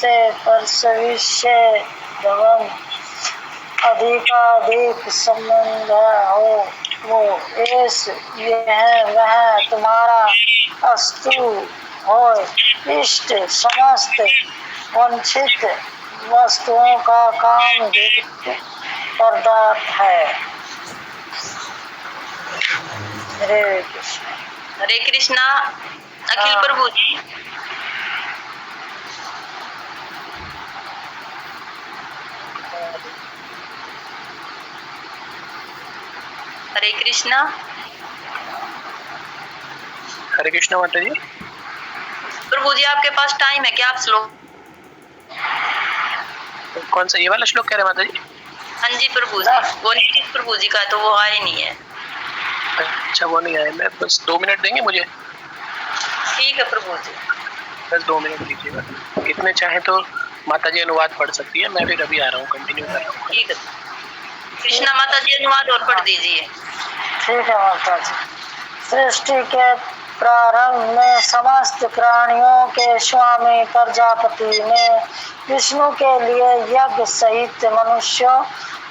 से परसविष्य भवन अधिकाधिक संबंध हो वो एस यह वह तुम्हारा अस्तु हो इष्ट समस्त वंचित वस्तुओं का काम पदार्थ है। हरे कृष्ण। हरे कृष्णा। अखिल प्रभु जी। हरे कृष्णा। हरे कृष्णा माता जी। प्रभु जी आपके पास टाइम है क्या? आप श्लोक कौन सा, ये वाला श्लोक कह रहे हैं माता जी? हाँ जी प्रभु जी, वो नीतीश प्रभु जी का है तो वो आए नहीं है। अच्छा वो नहीं आए, मैं बस 2 मिनट देंगे मुझे? ठीक है प्रभु जी। बस 2 मिनट दीजिएगा, कितने चाहे तो माता जी अनुवाद पढ़ सकती है, मैं फिर अभी आ रहा हूँ, कंटिन्यू कर रहा हूँ। ठीक है कृष्णा माता जी अनुवाद और पढ़ दीजिए। ठीक है माता जी। सृष्टि के प्रारंभ में समस्त प्राणियों के स्वामी प्रजापति ने विष्णु के लिए यज्ञ सहित मनुष्यों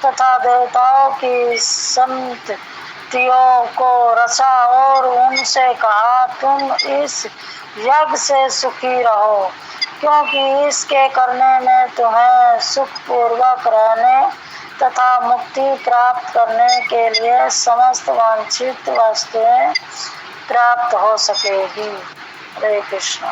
तथा देवताओं की संततियों को रचा और उनसे कहा तुम इस यज्ञ से सुखी रहो क्योंकि इसके करने में तुम्हें सुखपूर्वक रहने तथा मुक्ति प्राप्त करने के लिए समस्त वांछित वस्तुएं प्राप्त हो सकेगी। हरे कृष्ण।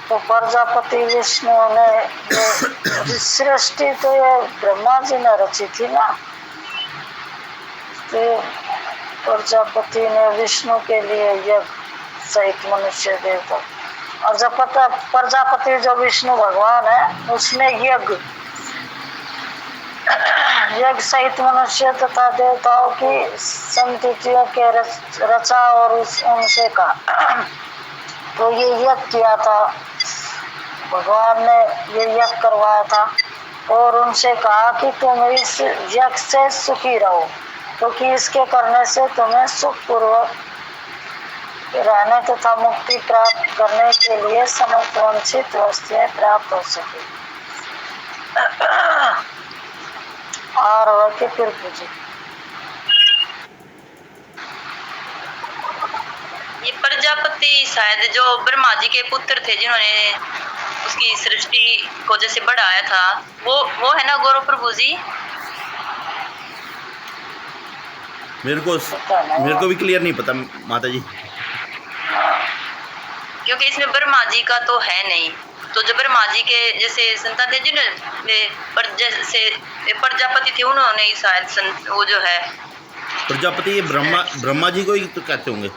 तो प्रजापति विष्णु ने ये सृष्टि तो ये ब्रह्मा जी ने रची थी ना, तो प्रजापति ने विष्णु के लिए यज्ञ सहित मनुष्य देवता, और जब प्रजापति जो विष्णु भगवान है उसने यज्ञ सहित मनुष्य तथा देवताओं की संततियों के रचा और उनसे कहा। तो ये यज्ञ किया था, भगवान ने ये यज्ञ करवाया था और उनसे कहा कि तुम इस यज्ञ से सुखी रहो क्योंकि इसके करने से तुम्हें सुखपूर्वक रहने तथा मुक्ति प्राप्त करने के लिए समस्त वंचित वस्तुएं प्राप्त हो सके। और के फिर पूछे ये प्रजापति शायद जो ब्रह्मा जी के पुत्र थे जिन्होंने उसकी सृष्टि को जैसे बढ़ाया था, वो है ना गौरव प्रभु जी? मेरे को भी क्लियर नहीं पता माता जी, क्योंकि इसमें ब्रह्मा जी का तो है नहीं, तो जो ब्रह्मा जी के जैसे संतान थे जिन्होंने जैसे प्रजापति थे उन्होंने ही शायद वो जो है प्रजापति ब्रह्मा जी को ही तो कहते होंगे।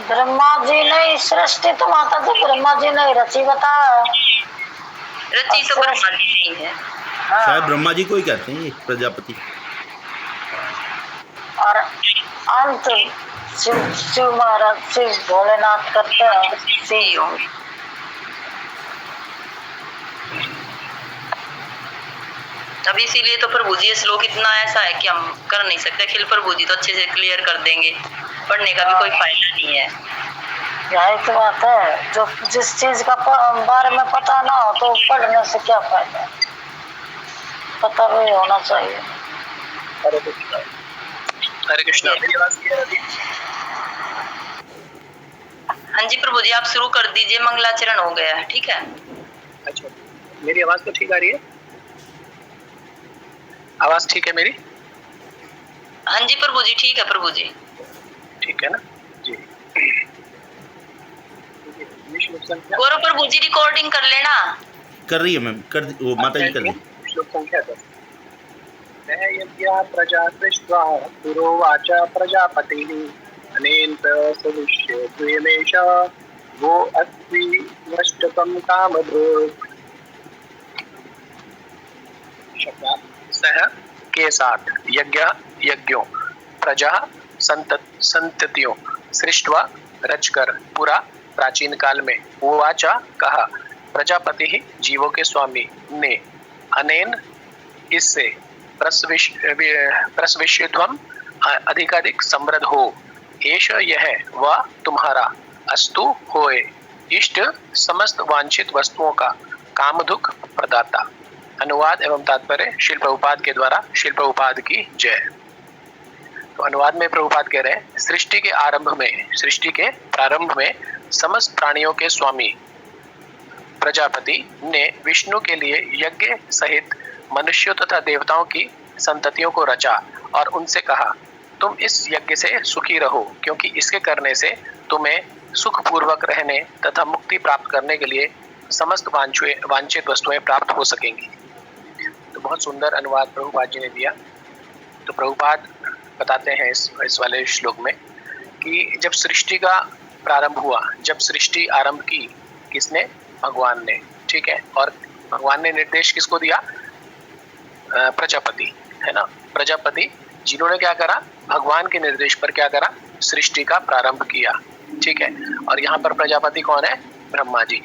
ब्रह्मा जी ने सृष्टि तो माता जी ब्रह्मा जी ने रची, बता रची तो ब्रह्मा जी नहीं है। हाँ। शायद ब्रह्मा जी को ही कहते हैं प्रजापति। और अंत शिव महाराज शिव भोलेनाथ करते हैं शिव। अब इसीलिए तो प्रभु जी ये श्लोक इतना ऐसा है कि हम कर नहीं सकते, खिल प्रभु जी तो अच्छे से क्लियर कर देंगे, पढ़ने का भी कोई फायदा नहीं है। यही तो बात है, जो जिस चीज का बारे में पता ना हो तो पढ़ने से क्या फायदा, पता भी होना चाहिए। हरे कृष्णा। हरे कृष्णा। हाँ जी प्रभु जी आप शुरू कर दीजिए, मंगलाचरण हो गया है। ठीक है। अच्छा मेरी आवाज तो ठीक आ रही है? आवाज ठीक है मेरी? हाँ जी प्रभु जी ठीक है प्रभु जी। ठीक है ना जी। गौरव प्रभु जी रिकॉर्डिंग कर लेना। कर रही है मैम, कर वो माता जी कर रही। श्लोक संख्या 10। यज्ञा प्रजा दृष्ट्वा पुरोवाच प्रजापतिः अनेन सदृश्य द्वेमेष वो अस्ति नष्टकं कामधुक्। सह के साथ यज्ञों प्रजा संततियों सृष्टवा रचकर पूरा प्राचीन काल में उवाचा कहा प्रजापति ही जीवों के स्वामी ने अनेन इससे प्रस्विष्यध्वम अधिकाधिक समृद्ध हो। एष यह व तुम्हारा अस्तु होए इष्ट समस्त वांछित वस्तुओं का कामधुक प्रदाता। अनुवाद एवं तात्पर्य श्रील प्रभुपाद के द्वारा। श्रील प्रभुपाद की जय। तो अनुवाद में प्रभुपाद कह रहे हैं, सृष्टि के प्रारंभ में समस्त प्राणियों के स्वामी प्रजापति ने विष्णु के लिए यज्ञ सहित मनुष्यों तथा देवताओं की संततियों को रचा और उनसे कहा, तुम इस यज्ञ से सुखी रहो, क्योंकि इसके करने से तुम्हें सुखपूर्वक रहने तथा मुक्ति प्राप्त करने के लिए समस्त वांछित वस्तुएं प्राप्त हो सकेंगी। तो बहुत सुंदर अनुवाद प्रभुपाद जी ने दिया। तो प्रभुपाद बताते हैं इस वाले श्लोक में कि जब सृष्टि का प्रारंभ हुआ, जब सृष्टि आरंभ की किसने? भगवान ने, ठीक है। और भगवान ने निर्देश किसको दिया? प्रजापति, है ना। प्रजापति जिन्होंने क्या करा? भगवान के निर्देश पर क्या करा? सृष्टि का प्रारंभ किया, ठीक है। और यहाँ पर प्रजापति कौन है? ब्रह्मा जी।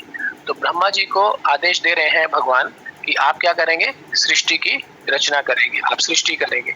तो ब्रह्मा जी को आदेश दे रहे हैं भगवान कि आप क्या करेंगे? सृष्टि की रचना करेंगे, आप सृष्टि करेंगे।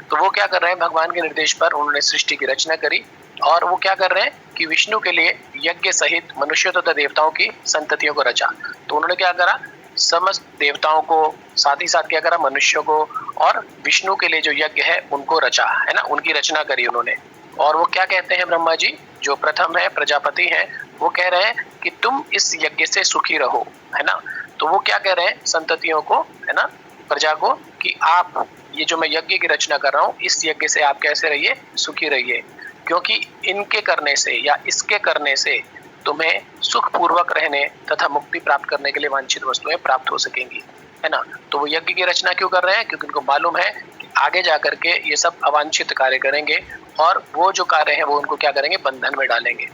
तो वो क्या कर रहे हैं? भगवान के निर्देश पर उन्होंने सृष्टि की रचना करी और वो क्या कर रहे हैं कि विष्णु के लिए यज्ञ सहित मनुष्यों तथा देवताओं की संततियों को रचा। तो उन्होंने क्या करा? समस्त देवताओं को, साथ ही साथ क्या करा? मनुष्यों को, और विष्णु के लिए जो यज्ञ है उनको रचा, है ना, उनकी रचना करी उन्होंने। और वो क्या कहते हैं? ब्रह्मा जी जो प्रथम है, प्रजापति हैं, वो कह रहे हैं कि तुम इस यज्ञ से सुखी रहो, है ना। तो वो क्या कह रहे हैं संततियों को, है ना, प्रजा को, कि आप ये जो मैं यज्ञ की रचना कर रहा हूँ, इस यज्ञ से आप कैसे रहिए? सुखी रहिए, क्योंकि इनके करने से या इसके करने से तुम्हें सुख पूर्वक रहने तथा मुक्ति प्राप्त करने के लिए वांछित वस्तुएं प्राप्त हो सकेंगी, है ना। तो वो यज्ञ की रचना क्यों कर रहे हैं? क्योंकि उनको मालूम है कि आगे जाकर के ये सब अवांछित कार्य करेंगे और वो जो कार्य है वो उनको क्या करेंगे? बंधन में डालेंगे।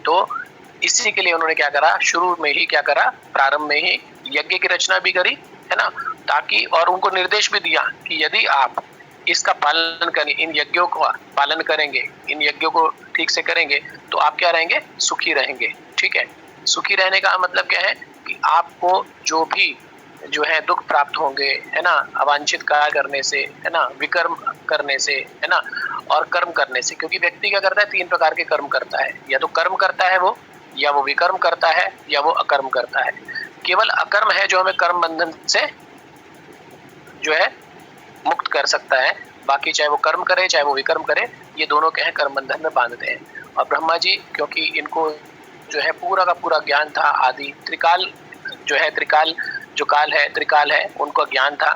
तो इसी के लिए उन्होंने क्या करा? शुरू में ही क्या करा? प्रारंभ में ही यज्ञ की रचना भी करी, है ना, ताकि, और उनको निर्देश भी दिया कि यदि आप इसका पालन करें, इन यज्ञों का पालन करेंगे, इन यज्ञों को ठीक से करेंगे, तो आप क्या रहेंगे? सुखी रहेंगे, ठीक है। सुखी रहने का मतलब क्या है? कि आपको जो भी जो है दुख प्राप्त होंगे, है ना, अवांछित कार्य करने से, है ना, विकर्म करने से, है ना, और कर्म करने से। क्योंकि व्यक्ति क्या करता है? 3 प्रकार के कर्म करता है, या तो कर्म करता है वो, या वो विकर्म करता है, या वो अकर्म करता है। केवल अकर्म है जो हमें कर्म बंधन से जो है मुक्त कर सकता है। बाकी चाहे वो कर्म करे चाहे वो विकर्म करे, ये दोनों क्या है? कर्म बंधन में बांधते हैं। और ब्रह्मा जी क्योंकि इनको जो है पूरा का पूरा ज्ञान था, आदि त्रिकाल जो है, त्रिकाल जो काल है, त्रिकाल है, उनको ज्ञान था।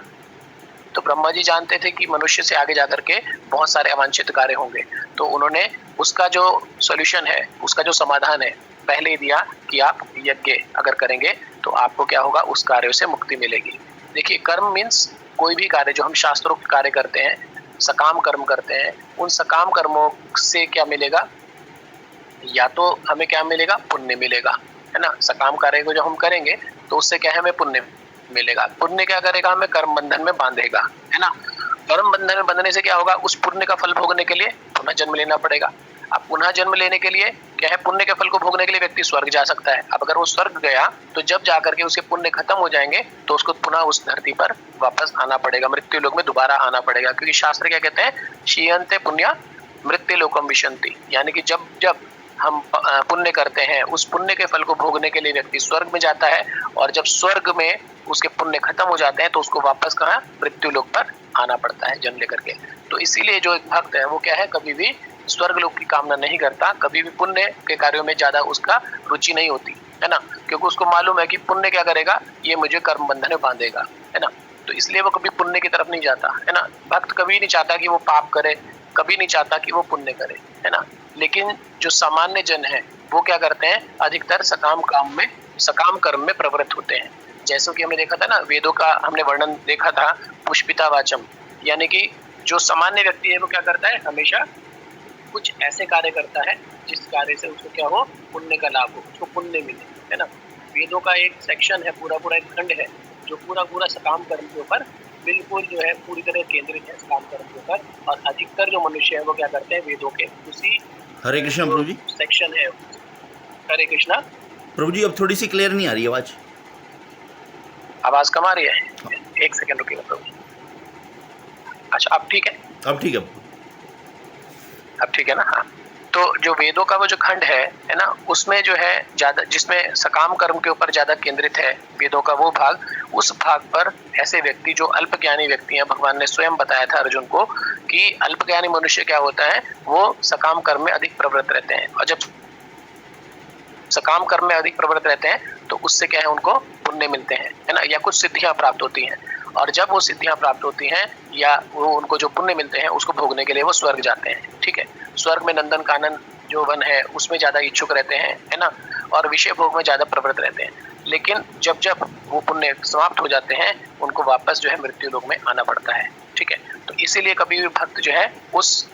तो ब्रह्मा जी जानते थे कि मनुष्य से आगे जाकर के बहुत सारे अवांछित कार्य होंगे। तो उन्होंने उसका जो सॉल्यूशन है, उसका जो समाधान है, पहले ही दिया कि आप यज्ञ अगर करेंगे तो आपको क्या होगा? उस कार्यों से मुक्ति मिलेगी। देखिए, कर्म मीन्स कोई भी कार्य जो हम शास्त्रोक्त कार्य करते हैं, सकाम कर्म करते हैं, उन सकाम कर्मों से क्या मिलेगा? या तो हमें क्या मिलेगा? पुण्य मिलेगा, है ना। सकाम कार्य को जब हम करेंगे तो उससे क्या है? हमें पुण्य मिलेगा। पुण्य क्या करेगा? हमें कर्म बंधन में बांधेगा, है ना। कर्म बंधन में बंधने से क्या होगा? उस पुण्य का फल भोगने के लिए पुनः जन्म लेना पड़ेगा। अब पुनः जन्म लेने के लिए क्या है? पुण्य के फल को भोगने के लिए व्यक्ति स्वर्ग जा सकता है। अब अगर वो स्वर्ग गया तो जब जाकर के उसके पुण्य खत्म हो जाएंगे तो उसको पुनः उस धरती पर वापस आना पड़ेगा, मृत्यु लोक में दोबारा आना पड़ेगा। क्योंकि शास्त्र क्या कहते हैं? क्षीयन्ते पुण्य मृत्यु लोकम विशन्ति, यानी कि जब जब हम पुण्य करते हैं, उस पुण्य के फल को भोगने के लिए व्यक्ति स्वर्ग में जाता है, और जब स्वर्ग में उसके पुण्य खत्म हो जाते हैं तो उसको वापस कहाँ? मृत्यु लोक पर आना पड़ता है जन्म लेकर के। तो इसीलिए जो एक भक्त है वो क्या है? कभी भी स्वर्ग लोक की कामना नहीं करता, कभी भी पुण्य के कार्यों में ज्यादा उसका रुचि नहीं होती, है ना। क्योंकि उसको मालूम है कि पुण्य क्या करेगा? ये मुझे कर्म बंधन में बांधेगा, है ना। तो इसलिए वो कभी पुण्य की तरफ नहीं जाता, है ना। भक्त कभी नहीं चाहता कि वो पाप करे, कभी नहीं चाहता कि वो पुण्य करे, है ना। लेकिन जो सामान्य जन है वो क्या करते हैं? अधिकतर सकाम कर्म में प्रवृत्त होते हैं। जैसे कि हमने देखा था ना, वेदों का हमने वर्णन देखा था, पुष्पिता वाचम, यानी कि जो सामान्य व्यक्ति है वो क्या करता है? हमेशा कुछ ऐसे कार्य करता है जिस कार्य से उसको क्या हो? पुण्य का लाभ हो, उसको पुण्य मिले, है ना। वेदों का एक सेक्शन है, पूरा एक खंड है जो पूरा सकाम कर्म के ऊपर बिल्कुल जो है पूरी तरह केंद्रित है, सकाम कर्म के ऊपर। और अधिकतर जो मनुष्य है वो क्या करते हैं? वेदों के उसी हरे कृष्ण प्रभु जी, सेक्शन है। हरे कृष्णा प्रभु जी। अब थोड़ी सी क्लियर नहीं आ रही आवाज कम आ रही है? एक सेकंड रुकिएगा प्रभु। अच्छा अब ठीक है, अब ठीक है। अब ठीक है ना। हाँ, तो जो वेदों का वो जो खंड है ना, उसमें जो है ज्यादा, जिसमें सकाम कर्म के ऊपर ज्यादा केंद्रित है वेदों का वो भाग, उस भाग पर ऐसे व्यक्ति जो अल्पज्ञानी व्यक्ति हैं, भगवान ने स्वयं बताया था अर्जुन को कि अल्पज्ञानी मनुष्य क्या होता है, वो सकाम कर्म में अधिक प्रवृत्त रहते हैं, और जब सकाम कर्म में अधिक प्रवृत्त रहते हैं तो उससे क्या है, उनको पुण्य मिलते हैं, है ना, या कुछ सिद्धियां प्राप्त होती हैं, और जब वो सिद्धियां प्राप्त होती हैं या वो उनको जो पुण्य मिलते हैं उसको भोगने के लिए वो स्वर्ग जाते हैं। ठीक है, स्वर्ग में नंदन कानन जो वन है उसमें ज्यादा इच्छुक रहते हैं, है ना, और विषय भोग में ज्यादा प्रवृत्त रहते हैं। लेकिन जब जब वो पुण्य समाप्त हो जाते हैं उनको वापस जो है मृत्यु लोक में आना पड़ता है। ठीक है, तो इसीलिए कभी भी भक्त जो है उस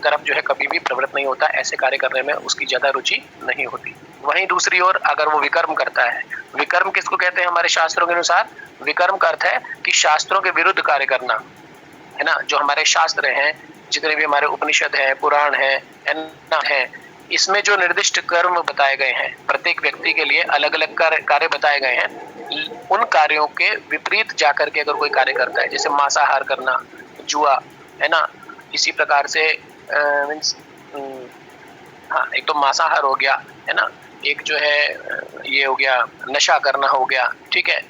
तरफ जो है कभी भी प्रवृत्त नहीं होता, ऐसे कार्य करने में उसकी ज्यादा रुचि नहीं होती। वहीं दूसरी ओर अगर वो विकर्म करता है, विकर्म किसको कहते हैं हमारे शास्त्रों के अनुसार, विकर्म का अर्थ है कि शास्त्रों के विरुद्ध कार्य करना, है ना, जो हमारे शास्त्र हैं, जितने भी हमारे उपनिषद है, पुराण है ना, है, इसमें जो निर्दिष्ट कर्म बताए गए हैं, प्रत्येक व्यक्ति के लिए अलग अलग कार्य बताए गए हैं, उन कार्यों के विपरीत जाकर के अगर कोई कार्य करता है, जैसे मांसाहार करना, जुआ, है ना, इसी प्रकार से मीन्स हाँ, एक तो मांसाहार हो गया, है ना, एक जो है ये हो गया नशा करना हो गया। ठीक है,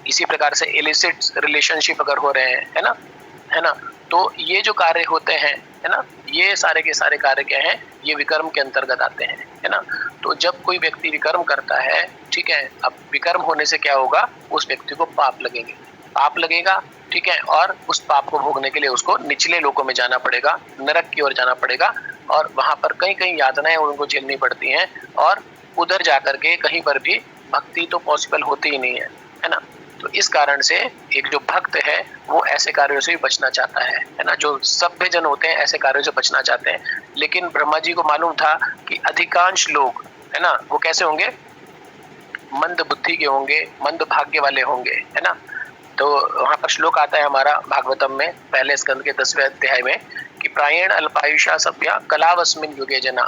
इसी प्रकार से इलिसिट रिलेशनशिप अगर हो रहे हैं, है ना, तो ये जो कार्य होते हैं, है ना, ये सारे के सारे कार्य क्या हैं, ये विकर्म के अंतर्गत आते हैं, है ना। तो जब कोई व्यक्ति विकर्म करता है, ठीक है, अब विकर्म होने से क्या होगा, उस व्यक्ति को पाप लगेंगे, पाप लगेगा, ठीक है, और उस पाप को भोगने के लिए उसको निचले लोकों में जाना पड़ेगा, नरक की ओर जाना पड़ेगा, और वहां पर कई कई यातनाएं उनको झेलनी पड़ती हैं, और उधर जाकर के कहीं पर भी भक्ति तो पॉसिबल होती ही नहीं है ना। तो इस कारण से एक जो भक्त है वो ऐसे कार्यों से भी बचना चाहता है ना, जो सभ्य जन होते हैं ऐसे कार्यों से बचना चाहते हैं। लेकिन ब्रह्मा जी को मालूम था कि अधिकांश लोग, है ना, वो कैसे होंगे, मंद बुद्धि के होंगे, मंद भाग्य वाले होंगे, है ना। तो वहां पर श्लोक आता है हमारा भागवतम में पहले स्कंद के 10वें अध्याय में कि प्रायण अल्पायुषा सभ्या कलावस्मिन युगे जना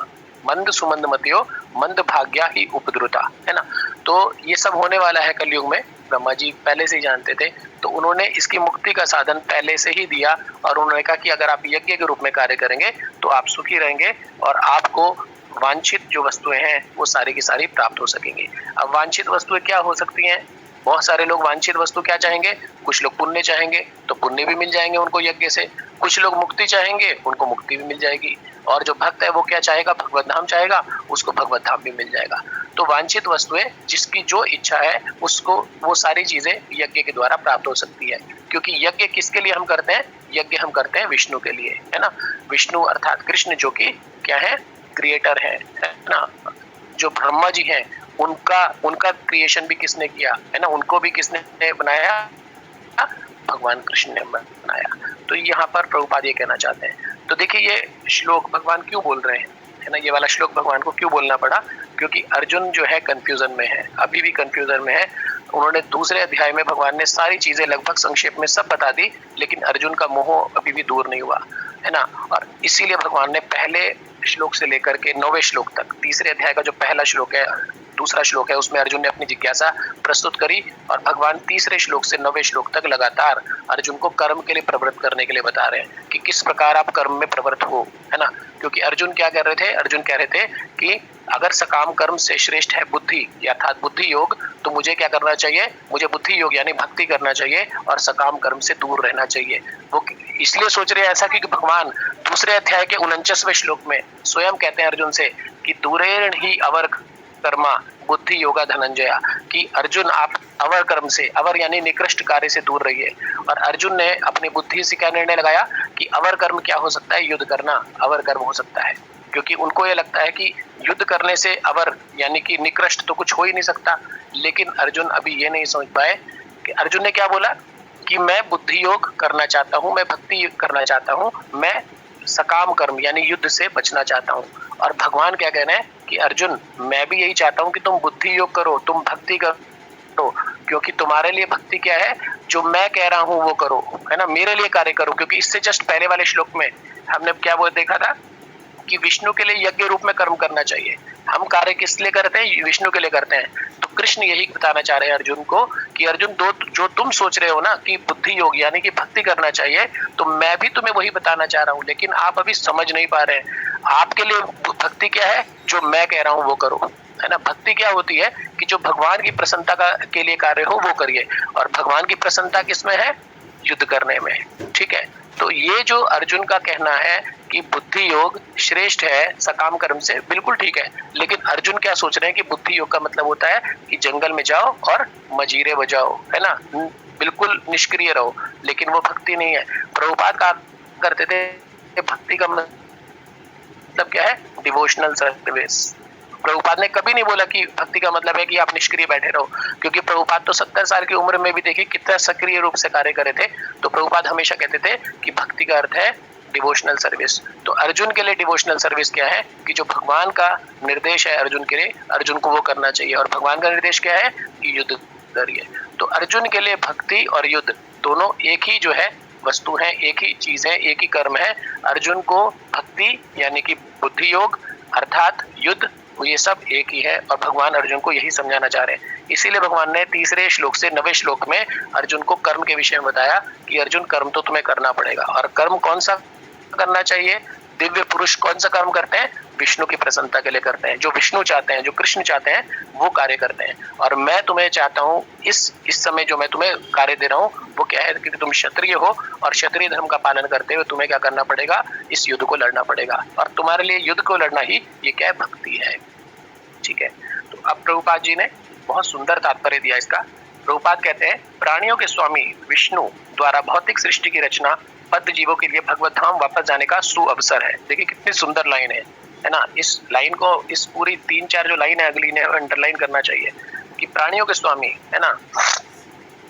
मंद सुमंद मतियो मंद भाग्या ही उपद्रुता, है ना। तो ये सब होने वाला है कलयुग में, ब्रह्मा जी पहले से ही जानते थे, तो उन्होंने इसकी मुक्ति का साधन पहले से ही दिया, और उन्होंने कहा कि अगर आप यज्ञ के रूप में कार्य करेंगे तो आप सुखी रहेंगे और आपको वांछित जो वस्तुएं हैं वो सारी की सारी प्राप्त हो सकेंगी। अब वांछित वस्तुएं क्या हो सकती हैं, बहुत सारे लोग वांछित वस्तु क्या चाहेंगे, कुछ लोग पुण्य चाहेंगे तो पुण्य भी मिल जाएंगे उनको यज्ञ से, कुछ लोग मुक्ति चाहेंगे उनको मुक्ति भी मिल जाएगी, और जो भक्त है वो क्या चाहेगा, भगवत धाम चाहेगा, उसको भगवत धाम भी मिल जाएगा। तो वांछित वस्तुएं जिसकी जो इच्छा है उसको वो सारी चीजें यज्ञ के द्वारा प्राप्त हो सकती है, क्योंकि यज्ञ किसके लिए हम करते हैं, यज्ञ हम करते हैं विष्णु के लिए, है ना। विष्णु अर्थात कृष्ण जो कि क्या है, क्रिएटर है ना। जो ब्रह्मा जी हैं उनका क्रिएशन भी किसने किया, है ना, उनको भी किसने बनाया, भगवान कृष्ण ने बनाया। तो यहाँ पर प्रभुपाद ये कहना चाहते हैं। तो देखिए ये श्लोक भगवान क्यों बोल रहे हैं, है ना, ये वाला श्लोक भगवान को क्यों बोलना पड़ा, क्योंकि अर्जुन जो है कंफ्यूजन में है, अभी भी कंफ्यूजन में है। उन्होंने दूसरे अध्याय में भगवान ने सारी चीजें लगभग संक्षेप में सब बता दी, लेकिन अर्जुन का मोह अभी भी दूर नहीं हुआ, है ना। और इसीलिए भगवान ने पहले श्लोक से लेकर के 9वें श्लोक तक, तीसरे अध्याय का जो पहला श्लोक है, दूसरा श्लोक है, उसमें अर्जुन ने अपनी जिज्ञासा प्रस्तुत करी, और भगवान तीसरे श्लोक से 9वें श्लोक तक लगातार अर्जुन को कर्म के लिए प्रवृत्त करने के लिए बता रहे हैं कि किस प्रकार आप कर्म में प्रवृत्त हो, है ना। क्योंकि अर्जुन क्या कह रहे थे, अर्जुन कह रहे थे कि अगर सकाम कर्म से श्रेष्ठ है बुद्धि अर्थात बुद्धि योग, तो मुझे क्या करना चाहिए, मुझे बुद्धि योग यानी भक्ति करना चाहिए और सकाम कर्म से दूर रहना चाहिए। वो इसलिए सोच रहे हैं ऐसा क्योंकि भगवान दूसरे अध्याय के 49वें श्लोक में स्वयं कहते हैं अर्जुन से कि दूरेण ही अवर कर्मा बुद्धि योगा धनंजया, कि अर्जुन आप अवर कर्म से, अवर यानी निकृष्ट कार्य से दूर रहिए। और अर्जुन ने अपनी बुद्धि से क्या निर्णय लगाया कि अवर कर्म क्या हो सकता है, युद्ध करना अवर कर्म हो सकता है, क्योंकि उनको ये लगता है कि युद्ध करने से अवर यानी कि निकृष्ट तो कुछ हो ही नहीं सकता। लेकिन अर्जुन अभी ये नहीं समझ पाए कि अर्जुन ने क्या बोला कि मैं बुद्धि योग करना चाहता हूँ, मैं भक्ति करना चाहता हूँ, मैं सकाम कर्म यानी युद्ध से बचना चाहता हूँ। और भगवान क्या कह रहे हैं कि अर्जुन मैं भी यही चाहता हूँ कि तुम बुद्धि योग करो, तुम भक्ति करो, क्योंकि तुम्हारे लिए भक्ति क्या है, जो मैं कह रहा हूँ वो करो, है ना, मेरे लिए कार्य करो। क्योंकि इससे जस्ट पहले वाले श्लोक में हमने क्या वो देखा था कि विष्णु के लिए यज्ञ रूप में कर्म करना चाहिए। हम कार्य किस लिए करते हैं? विष्णु के लिए करते हैं। तो कृष्ण यही बताना चाह रहे हैं अर्जुन को कि अर्जुन, दो जो तुम सोच रहे हो ना कि बुद्धि योग यानी कि भक्ति करना चाहिए, तो मैं भी तुम्हें वही बताना चाह रहा हूँ, लेकिन आप अभी समझ नहीं पा रहे हैं। आपके लिए भक्ति क्या है? जो मैं कह रहा हूँ वो करो, है ना। भक्ति क्या होती है कि जो भगवान की प्रसन्नता के लिए कार्य हो वो करिए, और भगवान की प्रसन्नता किसमें है? युद्ध करने में, ठीक है। तो ये जो अर्जुन का कहना है कि बुद्धि योग श्रेष्ठ है सकाम कर्म से, बिल्कुल ठीक है, लेकिन अर्जुन क्या सोच रहे हैं कि बुद्धि योग का मतलब होता है कि जंगल में जाओ और मजीरे बजाओ, है ना, बिल्कुल निष्क्रिय रहो, लेकिन वो भक्ति नहीं है। प्रभुपाद कहा करते थे भक्ति का मतलब क्या है? Devotional service. प्रभुपाद ने कभी नहीं बोला कि भक्ति का मतलब है कि आप निष्क्रिय बैठे रहो, क्योंकि प्रभुपाद तो 70 साल की उम्र में भी देखिए कितना सक्रिय रूप से कार्य करे थे। तो प्रभुपाद हमेशा कहते थे कि भक्ति का अर्थ है डिवोशनल सर्विस। तो अर्जुन के लिए डिवोशनल सर्विस क्या है कि जो भगवान का निर्देश है अर्जुन के लिए, अर्जुन को वो करना चाहिए। और भगवान का निर्देश क्या है कि युद्ध करिए। तो अर्जुन के लिए भक्ति और युद्ध दोनों एक ही जो है वस्तु है, एक ही चीज है, एक ही कर्म है। अर्जुन को भक्ति यानी कि बुद्धि योग अर्थात युद्ध, ये सब एक ही है, और भगवान अर्जुन को यही समझाना चाह रहे हैं। इसीलिए भगवान ने 3रे श्लोक से 9वें श्लोक में अर्जुन को कर्म के विषय में बताया कि अर्जुन कर्म तो तुम्हें करना पड़ेगा। और कर्म कौन सा करना चाहिए? दिव्य पुरुष कौन सा कर्म करते हैं? विष्णु की प्रसन्नता के लिए करते हैं। जो विष्णु चाहते हैं, जो कृष्ण चाहते हैं, वो कार्य करते हैं। और मैं तुम्हें चाहता हूँ इस समय जो मैं तुम्हें कार्य दे रहा हूँ वो क्या है? क्योंकि तुम क्षत्रिय हो और क्षत्रिय धर्म का पालन करते हुए तुम्हें क्या करना पड़ेगा? इस युद्ध को लड़ना पड़ेगा। और तुम्हारे लिए युद्ध को लड़ना ही ये क्या है? भक्ति है, ठीक है। तो अब प्रभुपाद जी ने बहुत सुंदर तात्पर्य दिया इसका। प्रभुपाद कहते हैं प्राणियों के स्वामी विष्णु द्वारा भौतिक सृष्टि की रचना बद्ध जीवों के लिए भगवत धाम वापस जाने का सुअवसर है। देखिए कितनी सुंदर लाइन है ना। इस लाइन को, इस पूरी 3-4 जो लाइन है अगली ने अंडरलाइन करना चाहिए कि प्राणियों के स्वामी, है ना,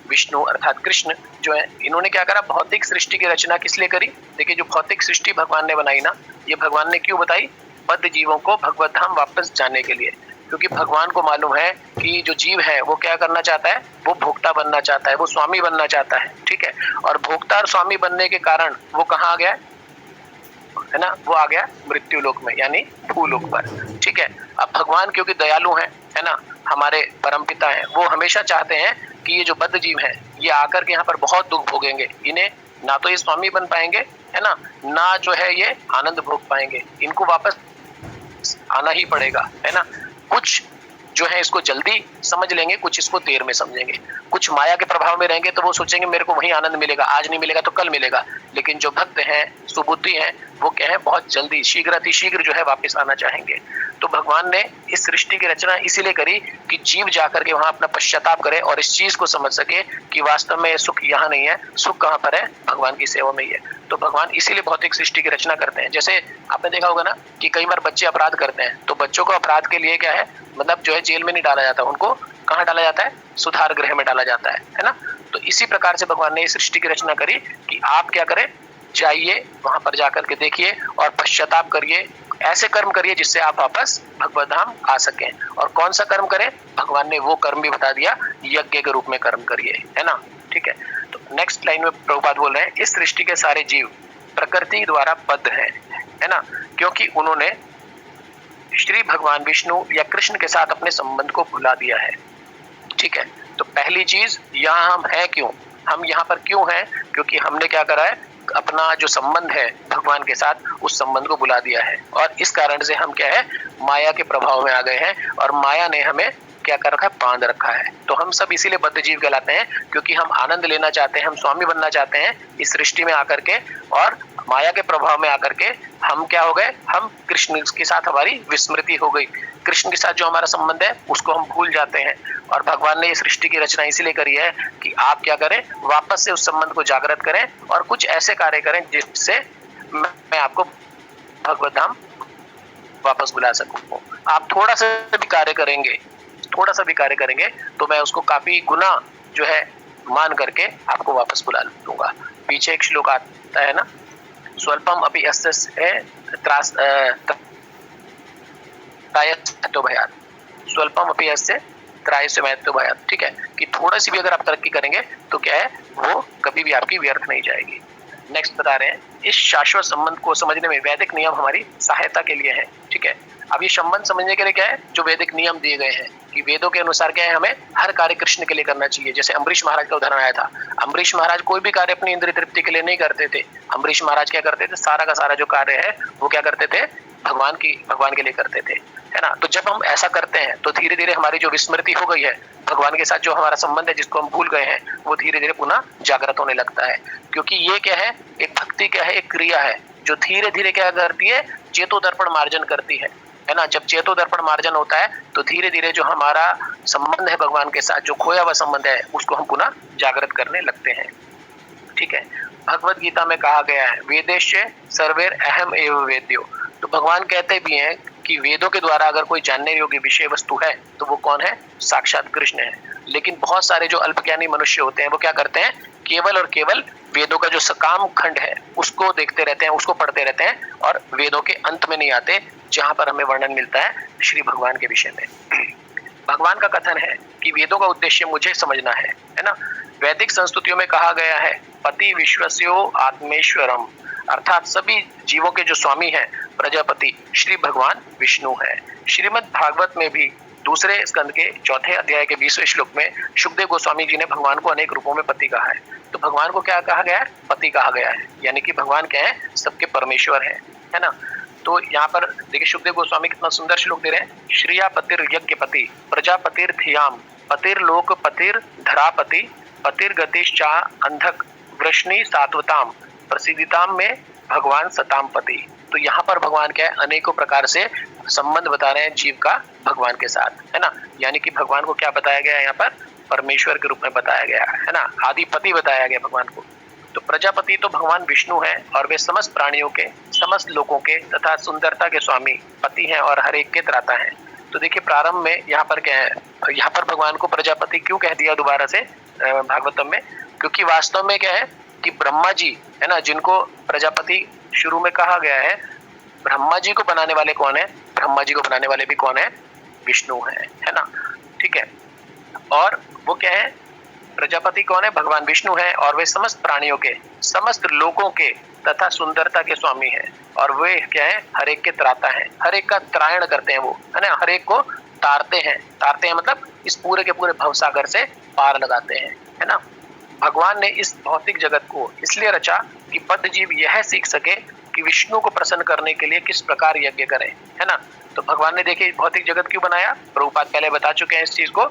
विष्णु अर्थात कृष्ण जो है, इन्होंने क्या करा? भौतिक सृष्टि की रचना किस लिए करी? देखिए जो भौतिक सृष्टि भगवान ने बनाई ना, ये भगवान ने क्यों बताई? बद्ध जीवों को भगवत धाम वापस जाने के लिए। क्योंकि भगवान को मालूम है कि जो जीव है वो क्या करना चाहता है? वो भोक्ता बनना चाहता है, वो स्वामी बनना चाहता है, ठीक है। और भोक्ता और स्वामी बनने के कारण वो कहाँ आ गया है ना? वो आ गया मृत्यु लोक में, यानी भूलोक पर, ठीक है। अब भगवान क्योंकि दयालु हैं, है ना, हमारे परमपिता हैं, वो हमेशा चाहते हैं कि ये जो बद्ध जीव है ये आकर के यहाँ पर बहुत दुख भोगेंगे। इन्हें ना तो ये स्वामी बन पाएंगे, है ना जो है ये आनंद भोग पाएंगे। इनको वापस आना ही पड़ेगा, है ना। कुछ जो है इसको जल्दी समझ लेंगे, कुछ इसको देर में समझेंगे। कुछ माया के प्रभाव में रहेंगे तो वो सोचेंगे मेरे को वही आनंद मिलेगा, आज नहीं मिलेगा तो कल मिलेगा। लेकिन जो भक्त हैं, सुबुद्धि हैं, वो क्या है? बहुत जल्दी, शीघ्र अतिशीघ्र जो है वापस आना चाहेंगे। तो भगवान ने इस सृष्टि की रचना इसीलिए करी कि जीव जाकर के वहां अपना पश्चाताप करे और इस चीज को समझ सके कि वास्तव में सुख यहाँ नहीं है, सुख कहाँ पर है? भगवान की सेवा में ही है। तो भगवान इसीलिए भौतिक सृष्टि की रचना करते हैं। जैसे आपने देखा होगा ना कि कई बार बच्चे अपराध करते हैं, तो बच्चों को अपराध के लिए क्या है, मतलब जो है जेल में नहीं डाला जाता, उनको कहाँ डाला जाता है? सुधार गृह में डाला जाता है ना। तो इसी प्रकार से भगवान ने इस सृष्टि की रचना करी कि आप क्या करें? जाइए वहां पर जाकर के देखिए और पश्चाताप करिए, ऐसे कर्म करिए जिससे आप वापस भगवत धाम आ सकें। और कौन सा कर्म करें? भगवान ने वो कर्म भी बता दिया, यज्ञ के रूप में कर्म करिए, है ना, ठीक है। तो नेक्स्ट लाइन में प्रभुपाद बोल रहे हैं इस सृष्टि के सारे जीव प्रकृति द्वारा बद्ध हैं, है ना, क्योंकि उन्होंने श्री भगवान विष्णु या कृष्ण के साथ अपने संबंध को भुला दिया है, ठीक है। तो पहली चीज, यहाँ हम हैं क्यों? हम यहाँ पर क्यों हैं? क्योंकि हमने क्या करा है? अपना जो संबंध है भगवान के साथ, उस संबंध को भुला दिया है। और इस कारण से हम क्या है? माया के प्रभाव में आ गए हैं और माया ने हमें क्या कर रखा है? बांध रखा है। तो हम सब इसीलिए बद्ध जीव कहलाते हैं, क्योंकि हम आनंद लेना चाहते हैं, हम स्वामी बनना चाहते हैं इस सृष्टि में आकर के, और माया के प्रभाव में आकर के हम क्या हो गए? हम कृष्ण के साथ हमारी विस्मृति हो गई, कृष्ण के साथ जो हमारा संबंध है उसको हम भूल जाते हैं। और भगवान ने ये सृष्टि की रचना इसीलिए करी है कि आप क्या करें? वापस से उस संबंध को जागृत करें और कुछ ऐसे कार्य करें जिससे मैं आपको भगवत धाम वापस बुला सकूं। आप थोड़ा सा भी कार्य करेंगे, थोड़ा सा भी कार्य करेंगे तो मैं उसको काफी गुना जो है मान करके आपको वापस बुला लूंगा। पीछे एक श्लोक आता है ना, स्वल्पम अपि अस्य त्रायस्तो भयात्, स्वल्पम अपि अस्य त्रायस्य महत्व भयात्, ठीक है, कि थोड़ा सी भी अगर आप तरक्की करेंगे तो क्या है? वो कभी भी आपकी व्यर्थ नहीं जाएगी। नेक्स्ट बता रहे हैं, इस शाश्वत संबंध को समझने में वैदिक नियम हमारी सहायता के लिए है। ठीक है, अब ये संबंध समझने के लिए क्या है, जो वैदिक नियम दिए गए हैं कि वेदों के अनुसार क्या है, हमें हर कार्य कृष्ण के लिए करना चाहिए। जैसे अम्बरीश महाराज का उदाहरण आया था, अम्बरीश महाराज कोई भी कार्य अपनी इंद्रिय तृप्ति के लिए नहीं करते थे। अम्बरीश महाराज क्या करते थे, सारा का सारा जो कार्य है वो क्या करते थे, भगवान के लिए करते थे, है ना। तो जब हम ऐसा करते हैं तो धीरे धीरे हमारी जो विस्मृति हो गई है, भगवान के साथ जो हमारा संबंध है जिसको हम भूल गए हैं, वो धीरे धीरे पुनः जागृत होने लगता है। क्योंकि ये क्या है, एक भक्ति क्या है, एक क्रिया है जो धीरे धीरे क्या करती है, चेतो दर्पण मार्जन करती है ना। जब चेतो दर्पण मार्जन होता है तो धीरे धीरे जो हमारा संबंध है भगवान के साथ, जो खोया हुआ संबंध है, उसको हम पुनः जागृत करने लगते हैं। ठीक है, भगवत गीता में कहा गया है, वेदेश्य सर्वेर अहम एव वेद्यो। तो भगवान कहते भी हैं कि वेदों के द्वारा अगर कोई जानने योग्य विषय वस्तु है तो वो कौन है, साक्षात कृष्ण है। लेकिन बहुत सारे जो अल्पज्ञानी मनुष्य होते हैं वो क्या करते हैं, केवल और केवल वेदों का जो सकाम खंड है उसको देखते रहते हैं, उसको पढ़ते रहते हैं और वेदों के अंत में नहीं आते जहां पर हमें वर्णन मिलता है श्री भगवान के विषय में। भगवान का कथन है कि वेदों का उद्देश्य मुझे समझना है ना। वैदिक संस्तुतियों में कहा गया है, पति विश्वस्यो आत्मेश्वरम, अर्थात सभी जीवों के जो स्वामी हैं प्रजापति श्री भगवान विष्णु है। श्रीमद् भागवत में भी दूसरे स्कंद के 4 अध्याय के 20वें श्लोक में सुखदेव गोस्वामी जी ने भगवान को अनेक रूपों में पति कहा है। तो भगवान को क्या कहा गया है, पति कहा गया है, यानी कि भगवान क्या है, सबके परमेश्वर है ना। तो यहाँ पर देखिए सुखदेव गोस्वामी कितना सुंदर श्लोक दे रहे हैं, श्रिया पतिर यज्ञ पति प्रजापतिर धियाम पतिर लोक पतिर धरापति पतिर गतिश्चा अंधक वृष्णि सात्वताम प्रसिद्धिताम में भगवान सताम पति। तो यहाँ पर भगवान क्या है, अनेकों प्रकार से संबंध बता रहे हैं जीव का भगवान के साथ, है ना। यानी कि भगवान को क्या बताया गया है यहाँ पर, परमेश्वर के रूप में बताया गया है ना, आदिपति बताया गया भगवान को। तो प्रजापति तो भगवान विष्णु हैं और वे समस्त प्राणियों के, समस्त लोगों के तथा सुंदरता के स्वामी पति हैं और हर एक के त्राता हैं। तो देखिए प्रारंभ में यहाँ पर क्या है, यहाँ पर भगवान को प्रजापति क्यों कह दिया दोबारा से भागवतम में, क्योंकि वास्तव में क्या है कि ब्रह्मा जी है ना, जिनको प्रजापति शुरू में कहा गया है, ब्रह्मा जी को बनाने वाले कौन है, ब्रह्मा जी को बनाने वाले भी कौन है, विष्णु है ना। ठीक है, और वो क्या है, प्रजापति कौन है, भगवान विष्णु है और वे समस्त प्राणियों के, समस्त लोगों के तथा सुंदरता के स्वामी हैं और वे क्या है, हर एक के त्राता हैं, हर एक का त्रायण करते हैं वो, है ना, हर एक को तारते हैं मतलब इस पूरे के पूरे भवसागर से पार लगाते हैं, है ना। भगवान ने इस भौतिक जगत को इसलिए रचा कि बद्ध जीव यह सीख सके कि विष्णु को प्रसन्न करने के लिए किस प्रकार यज्ञ करें, है ना। तो भगवान ने देखिए भौतिक जगत क्यों बनाया, प्रभुपाद पहले बता चुके हैं इस चीज को।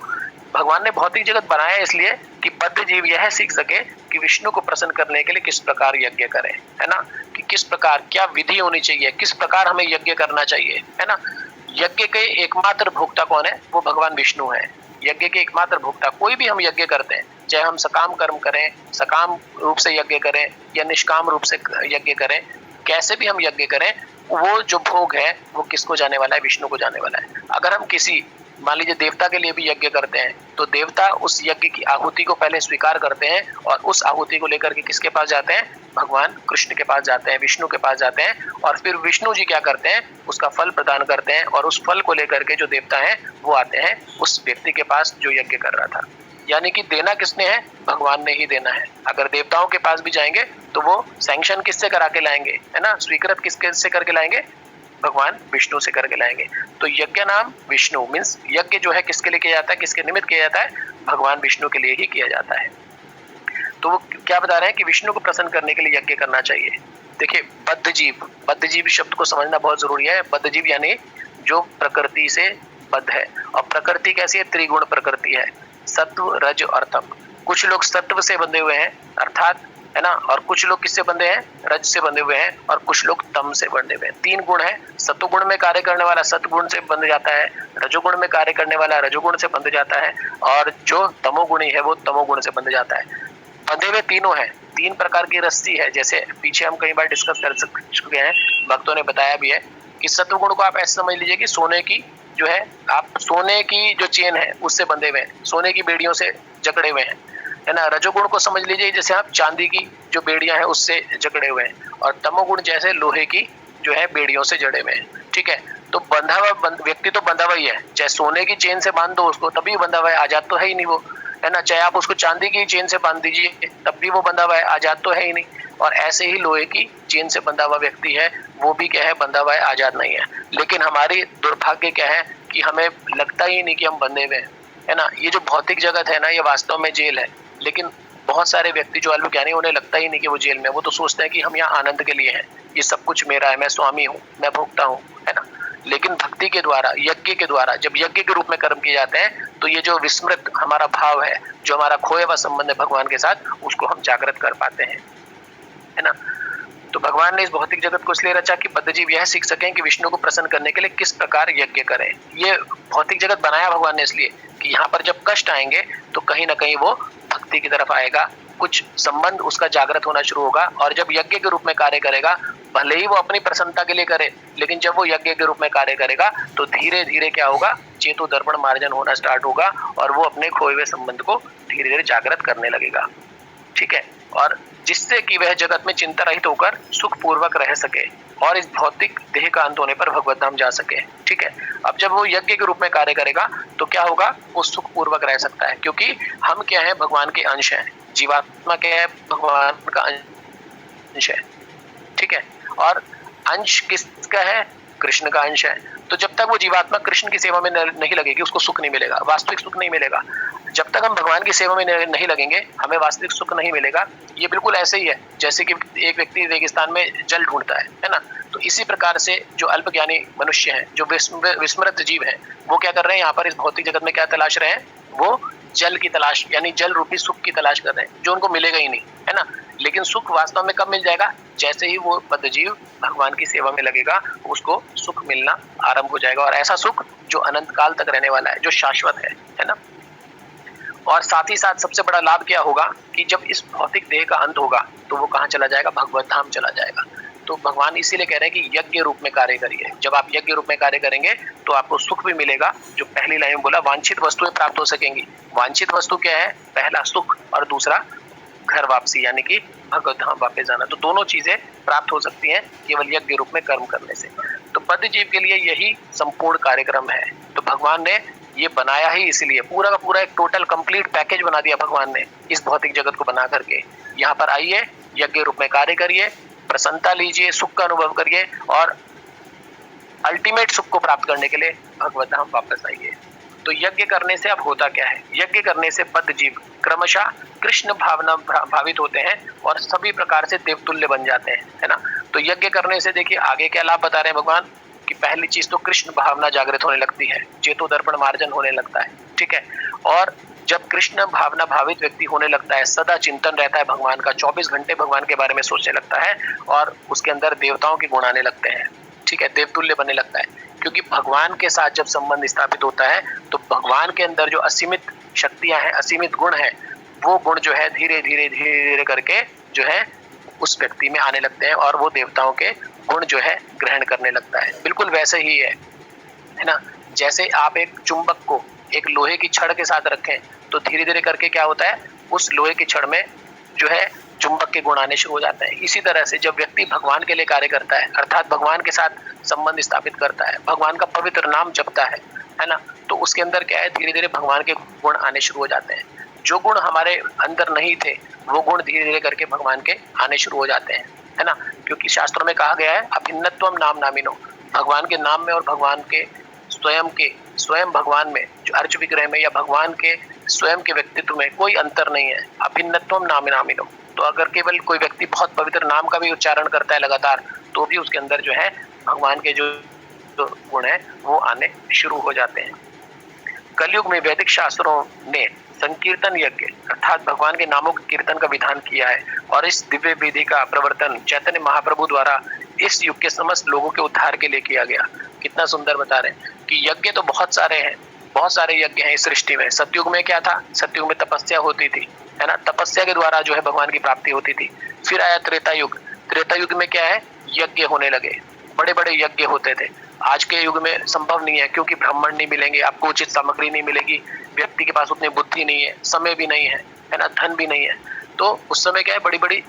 भगवान ने भौतिक जगत बनाया इसलिए कि बद्ध जीव यह सीख सके कि विष्णु को प्रसन्न करने के लिए किस प्रकार यज्ञ करें, है ना, कि किस प्रकार क्या विधि होनी चाहिए, किस प्रकार हमें यज्ञ करना चाहिए, है ना। यज्ञ के एकमात्र भोक्ता कौन है, वो भगवान विष्णु है। यज्ञ के एकमात्र भोक्ता, कोई भी हम यज्ञ करते हैं, चाहे हम सकाम कर्म करें, सकाम रूप से यज्ञ करें या निष्काम रूप से यज्ञ करें, कैसे भी हम यज्ञ करें, वो जो भोग है वो किसको जाने वाला है, विष्णु को जाने वाला है। अगर हम किसी मान लीजिए देवता के लिए भी यज्ञ करते हैं तो देवता उस यज्ञ की आहुति को पहले स्वीकार करते हैं और उस आहुति को लेकर के किसके पास जाते हैं, भगवान कृष्ण के पास जाते हैं, विष्णु के पास जाते हैं और फिर विष्णु जी क्या करते हैं, उसका फल प्रदान करते हैं और उस फल को लेकर के जो देवता हैं वो आते हैं उस व्यक्ति के पास जो यज्ञ कर रहा था। यानी कि देना किसने है, भगवान ने ही देना है। अगर देवताओं के पास भी जाएंगे तो वो सैंक्शन किससे करा के लाएंगे, है ना, स्वीकृत किससे करके लाएंगे, भगवान विष्णु से करके लाएंगे। तो यज्ञ नाम विष्णु मीन्स यज्ञ जो है किसके लिए किया जाता है, किसके निमित्त किया जाता है, भगवान विष्णु के लिए ही किया जाता है। तो वो क्या बता रहे हैं कि विष्णु को प्रसन्न करने के लिए यज्ञ करना चाहिए। देखिए बद्ध जीव शब्द को समझना बहुत जरूरी है। बद्ध जीव यानी जो प्रकृति से बद्ध है, और प्रकृति कैसी है, त्रिगुण प्रकृति है, सत्व रज और तम। कुछ लोग सत्व से बंधे हुए हैं अर्थात, है ना, और कुछ लोग किससे बंधे हैं, रज से बंधे हुए हैं, और कुछ लोग तम से बंधे हुए हैं। 3 गुण है, सत्वगुण में कार्य करने वाला सत्वगुण से बंध जाता है, रजोगुण में कार्य करने वाला रजोगुण से बंध जाता है, और जो तमोगुणी है वो तमोगुण से बंध जाता है। बंधे हुए तीनों हैं, 3 प्रकार की रस्सी है, जैसे पीछे हम कई बार डिस्कस कर चुके हैं, भक्तों ने बताया भी है कि सत्वगुण को आप ऐसे समझ लीजिए कि सोने की जो है, आप सोने की जो चेन है उससे बंधे हुए हैं, सोने की बेड़ियों से जकड़े हुए हैं, है ना। रजोगुण को समझ लीजिए जैसे आप चांदी की जो बेड़ियां हैं उससे जकड़े हुए हैं, और तमोगुण जैसे लोहे की जो है बेड़ियों से जड़े हुए हैं। ठीक है, तो बंधा हुआ व्यक्ति तो बंधा हुआ ही है, चाहे सोने की चेन से बांध दो उसको तभी बंधा हुआ है, आजाद तो है ही नहीं वो, है ना। चाहे आप उसको चांदी की चेन से बांध दीजिए तब भी वो बंधा हुआ है, आजाद तो है ही नहीं। और ऐसे ही लोहे की चेन से बंधा हुआ व्यक्ति है, वो भी क्या है, बंधा हुआ है, आजाद नहीं है। लेकिन हमारी दुर्भाग्य क्या है कि हमें लगता ही नहीं कि हम बंधे हुए हैं, है ना। ये जो भौतिक जगत है ना, ये वास्तव में जेल है। लेकिन बहुत सारे व्यक्ति जो अल्पज्ञानी, उन्हें लगता ही नहीं कि वो जेल में, वो तो सोचते हैं कि हम यहाँ आनंद के लिए हैं, ये सब कुछ मेरा है, मैं स्वामी हूँ, मैं भोगता हूँ, है ना। लेकिन भक्ति के द्वारा, यज्ञ के द्वारा, जब यज्ञ के रूप में कर्म किए जाते हैं, तो ये जो विस्मृत हमारा भाव है, जो हमारा खोया हुआ संबंध है भगवान के साथ, उसको हम जागृत कर पाते हैं, है ना। तो भगवान ने इस भौतिक जगत को इसलिए रचा कि बद्धजीव यह सीख सकें कि विष्णु को प्रसन्न करने के लिए किस प्रकार यज्ञ करें। ये भौतिक जगत बनाया भगवान ने इसलिए कि यहाँ पर जब कष्ट आएंगे तो कहीं ना कहीं वो भक्ति की तरफ आएगा, कुछ संबंध उसका जागृत होना शुरू होगा। और जब यज्ञ के रूप में कार्य करेगा, भले ही वो अपनी प्रसन्नता के लिए करे, लेकिन जब वो यज्ञ के रूप में कार्य करेगा तो धीरे धीरे क्या होगा, चेतु दर्पण मार्जन होना स्टार्ट होगा और वो अपने खोए हुए संबंध को धीरे धीरे जागृत करने लगेगा, ठीक है। और जिससे कि वह जगत में चिंता रहित होकर सुख पूर्वक रह सके और इस भौतिक देह का अंत होने पर भगवत धाम जा सके, ठीक है। अब जब वो यज्ञ के रूप में कार्य करेगा तो क्या होगा, वो सुख पूर्वक रह सकता है, क्योंकि हम क्या है, भगवान के अंश हैं। जीवात्मा क्या है, भगवान का अंश है, ठीक है। और अंश किसका है, कृष्ण का अंश है। तो जब तक वो जीवात्मा कृष्ण की सेवा में नहीं लगेगी, उसको सुख नहीं मिलेगा, वास्तविक सुख नहीं मिलेगा। जब तक हम भगवान की सेवा में नहीं लगेंगे, हमें वास्तविक सुख नहीं मिलेगा। ये बिल्कुल ऐसे ही है जैसे कि एक व्यक्ति रेगिस्तान में जल ढूंढता है ना। तो इसी प्रकार से जो अल्पज्ञानी मनुष्य हैं, जो विस्मृत जीव हैं, वो क्या कर रहे हैं, यहाँ पर इस भौतिक जगत में क्या तलाश रहे हैं, वो जल की तलाश, यानी जल रूपी सुख की तलाश कर रहे हैं, जो उनको मिलेगा ही नहीं, है ना। लेकिन सुख वास्तव में कब मिल जाएगा, जैसे ही वो बद्धजीव भगवान की सेवा में लगेगा, उसको सुख मिलना आरंभ हो जाएगा। और ऐसा सुख जो अनंत काल तक रहने वाला है, जो शाश्वत है ना। और साथ ही साथ सबसे बड़ा लाभ क्या होगा कि जब इस भौतिक देह का अंत होगा तो वो कहाँ चला जाएगा, भगवत धाम चला जाएगा। तो भगवान इसीलिए कह रहे हैं कि यज्ञ रूप में कार्य करिए। जब आप यज्ञ रूप में कार्य करेंगे तो आपको सुख भी मिलेगा, जो पहली लाइन में बोला, वांछित वस्तुएं प्राप्त हो सकेंगी। वांछित वस्तु क्या है, पहला सुख और दूसरा घर वापसी, यानी कि भगवत धाम वापस जाना। तो दोनों चीजें प्राप्त हो सकती हैं केवल यज्ञ रूप में कर्म करने से। तो बद्ध जीव के लिए यही संपूर्ण कार्यक्रम है। तो भगवान ने ये बनाया ही इसलिए, पूरा का पूरा एक टोटल कंप्लीट पैकेज बना दिया भगवान ने इस भौतिक जगत को बना करके। यहाँ पर आइए, यज्ञ रूप में कार्य करिए, प्रसन्नता लीजिए, सुख का अनुभव करिए और अल्टीमेट सुख को प्राप्त करने के लिए भगवत धाम वापस आइए। तो यज्ञ करने से अब होता क्या है, यज्ञ करने से बद्ध जीव क्रमशः कृष्ण भावना भावित होते हैं और सभी प्रकार से देवतुल्य बन जाते हैं, है ना। तो यज्ञ करने से देखिए आगे क्या लाभ बता रहे हैं भगवान, कि पहली चीज तो कृष्ण भावना जागृत होने लगती है, चेतो दर्पण मार्जन होने लगता है, ठीक है। और जब कृष्ण भावना भावित व्यक्ति होने लगता है, सदा चिंतन रहता है भगवान का, 24 घंटे भगवान के बारे में सोचने लगता है और उसके अंदर देवताओं के गुण आने लगते हैं, ठीक है, देवतुल्य बनने लगता है। क्योंकि भगवान के साथ जब संबंध स्थापित होता है तो भगवान के अंदर जो असीमित शक्तियां हैं, असीमित गुण है, वो गुण जो है धीरे धीरे धीरे धीरे करके जो है उस व्यक्ति में आने लगते हैं और वो देवताओं के गुण जो है ग्रहण करने लगता है। बिल्कुल वैसे ही है ना। जैसे आप एक चुंबक को एक लोहे की छड़ के साथ रखें तो धीरे धीरे करके क्या होता है, उस लोहे की छड़ में जो है चुंबक के गुण आने शुरू हो जाते हैं। इसी तरह से जब व्यक्ति भगवान के लिए कार्य करता है, अर्थात भगवान के साथ संबंध स्थापित करता है, भगवान का पवित्र नाम जपता है ना, तो उसके अंदर क्या है, धीरे धीरे भगवान के गुण आने शुरू हो जाते हैं। जो गुण हमारे अंदर नहीं थे वो गुण धीरे धीरे करके भगवान के आने शुरू हो जाते हैं, है ना। क्योंकि शास्त्रों में कहा गया है, अभिन्नत्वम नाम नामिनो, भगवान के नाम में और भगवान के स्वयं भगवान में, जो अर्च विग्रह में या भगवान के स्वयं के व्यक्तित्व में कोई अंतर नहीं है। अभिन्नत्वम नाम नामिनो, तो अगर केवल कोई व्यक्ति बहुत पवित्र नाम का भी उच्चारण करता है लगातार, तो भी उसके अंदर जो है भगवान के जो गुण है वो आने शुरू हो जाते हैं। कलयुग में वैदिक शास्त्रों ने संकीर्तन यज्ञ अर्थात भगवान के नामों के कीर्तन का विधान किया है और इस दिव्य विधि का प्रवर्तन चैतन्य महाप्रभु द्वारा इस युग के समस्त लोगों के उद्धार के लिए किया गया। कितना सुंदर बता रहे हैं कि यज्ञ तो बहुत सारे हैं, बहुत सारे यज्ञ हैं इस सृष्टि में। सतयुग में क्या था, सतयुग में तपस्या होती थी, है ना, तपस्या के द्वारा जो है भगवान की प्राप्ति होती थी। फिर आया त्रेता युग, त्रेता युग में क्या है, यज्ञ होने लगे, बड़े बड़े यज्ञ होते थे। आज के युग में संभव नहीं है क्योंकि ब्राह्मण नहीं मिलेंगे, आपको उचित सामग्री नहीं मिलेगी, व्यक्ति के पास उतनी बुद्धि नहीं है, समय भी नहीं है ना, धन भी नहीं है। तो उस समय क्या है, बड़ी बड़ी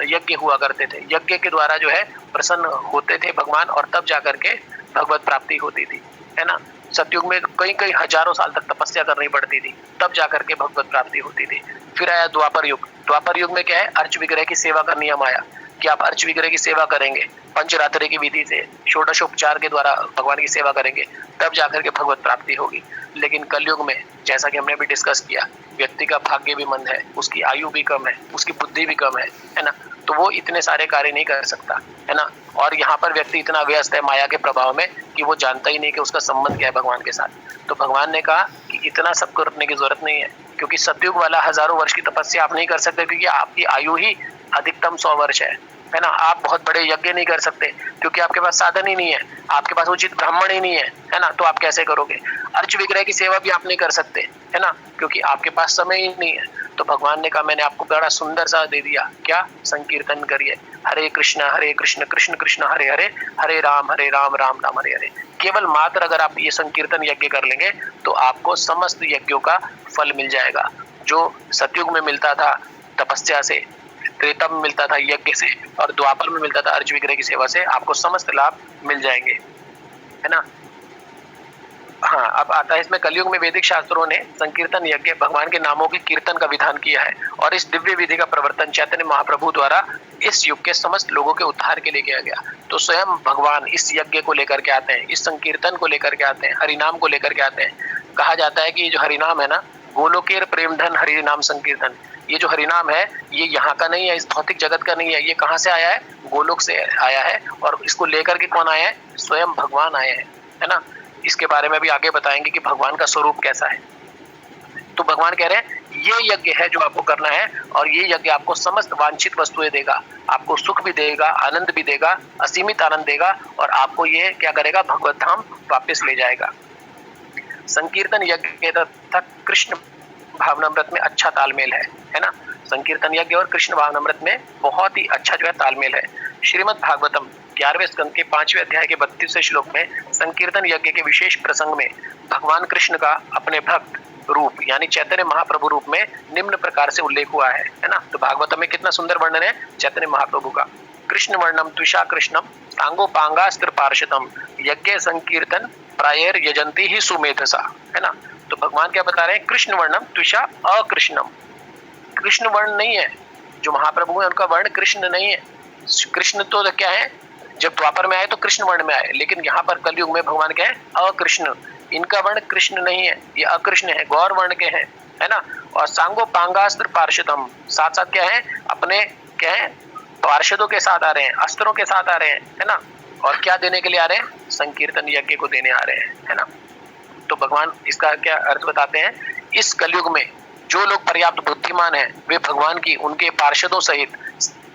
यज्ञ हुआ करते थे, यज्ञ के द्वारा जो है प्रसन्न होते थे भगवान और तब जाकर के भगवत प्राप्ति होती थी, है ना। सतयुग में कई कई हजारों साल तक तपस्या करनी पड़ती थी, तब जाकर के भगवत प्राप्ति होती थी। फिर आया द्वापर युग, द्वापर युग में क्या है, अर्च विग्रह की सेवा का नियम आया, कि आप अर्च विग्रह की सेवा करेंगे, पंचरात्रि की विधि से षोडशोपचार के द्वारा भगवान की सेवा करेंगे, तब जाकर के भगवत प्राप्ति होगी। लेकिन कलयुग में जैसा कि हमने भी डिस्कस किया, व्यक्ति का भाग्य भी मंद है, उसकी आयु भी कम है, उसकी बुद्धि भी कम है ना, तो वो इतने सारे कार्य नहीं कर सकता, है ना। और यहाँ पर व्यक्ति इतना व्यस्त है माया के प्रभाव में कि वो जानता ही नहीं कि उसका संबंध क्या है भगवान के साथ। तो भगवान ने कहा कि इतना सब करने की जरूरत नहीं है, क्योंकि सतयुग वाला हजारों वर्ष की तपस्या आप नहीं कर सकते, क्योंकि आपकी आयु ही अधिकतम 100 वर्ष है ना। आप बहुत बड़े यज्ञ नहीं कर सकते, क्योंकि आपके पास साधन ही नहीं है, आपके पास उचित ब्राह्मण ही नहीं है ना। तो आप कैसे करोगे? अर्च विग्रह की सेवा भी आप नहीं कर सकते, है ना, क्योंकि आपके पास समय ही नहीं है। तो भगवान ने कहा मैंने आपको बड़ा सुंदर सा दे दिया, क्या? संकीर्तन करिए, हरे कृष्ण कृष्ण कृष्ण हरे हरे, हरे राम राम राम हरे हरे। केवल मात्र अगर आप ये संकीर्तन यज्ञ कर लेंगे तो आपको समस्त यज्ञों का फल मिल जाएगा। जो सतयुग में मिलता था तपस्या से, त्रेता में मिलता था यज्ञ से, और द्वापर में मिलता था अर्च विग्रह की सेवा से, आपको समस्त लाभ मिल जाएंगे, है ना। हाँ, अब आता है इसमें कलयुग में वैदिक शास्त्रों ने संकीर्तन यज्ञ भगवान के नामों के कीर्तन का विधान किया है, और इस दिव्य विधि का प्रवर्तन चैतन्य महाप्रभु द्वारा इस युग के समस्त लोगों के उद्धार के लिए किया गया। तो स्वयं भगवान इस यज्ञ को लेकर के आते हैं, इस संकीर्तन को लेकर के आते हैं, हरिनाम को लेकर के आते हैं। कहा जाता है कि ये जो हरिनाम है ना, गोलोकेर प्रेम धन हरि नाम संकीर्तन, ये जो हरिनाम है ये यहाँ का नहीं है, इस भौतिक जगत का नहीं है, ये कहाँ से आया है? गोलोक से आया है। और इसको लेकर के कौन आया है? स्वयं भगवान आए हैं, है ना। इसके बारे में भी आगे बताएंगे कि भगवान का स्वरूप कैसा है। तो भगवान कह रहे हैं ये यज्ञ है जो आपको करना है, और ये यज्ञ आपको समस्त वांछित वस्तुएं देगा, आपको सुख भी देगा, आनंद भी देगा, असीमित आनंद देगा, और आपको ये क्या करेगा? भगवत धाम वापस ले जाएगा। संकीर्तन यज्ञ तथा कृष्ण भावनामृत में अच्छा तालमेल है ना। संकीर्तन यज्ञ और कृष्ण भावनामृत में बहुत ही अच्छा जो है तालमेल है। श्रीमद् भागवतम 11वें स्कंद के 5वें अध्याय के 32वें श्लोक में संकीर्तन यज्ञ के विशेष प्रसंग में भगवान कृष्ण का अपने भक्त रूप यानी चैतन्य महाप्रभु रूप में निम्न प्रकार से उल्लेख हुआ है ना। तो भागवतम में कितना सुंदर वर्णन है चैतन्य महाप्रभु का। कृष्ण वर्णम त्विषा कृष्णम सांगोपांगास्त्र पार्षदम यज्ञ संकीर्तन प्रायर यजंती ही सुमेधसा, है ना। तो भगवान क्या बता रहे हैं? कृष्ण वर्णम त्विषा अकृष्णम, कृष्ण वर्ण नहीं है, जो महाप्रभु है उनका वर्ण कृष्ण नहीं है। कृष्ण तो क्या है? जब द्वापर में आए तो कृष्ण वर्ण में आए, लेकिन यहाँ पर कलयुग में भगवान क्या है? अकृष्ण, इनका वर्ण कृष्ण नहीं है, ये अकृष्ण है, गौर वर्ण के हैं, है ना। और सांगो पांगास्त्र पार्षदम, साथ साथ क्या है? अपने क्या है? पार्षदों के साथ आ रहे हैं, अस्त्रों के साथ आ रहे हैं, है ना। और क्या देने के लिए आ रहे हैं? संकीर्तन यज्ञ को देने आ रहे हैं, है ना। तो भगवान इसका क्या अर्थ बताते हैं? इस कलयुग में जो लोग पर्याप्त बुद्धिमान हैं वे भगवान की उनके पार्षदों सहित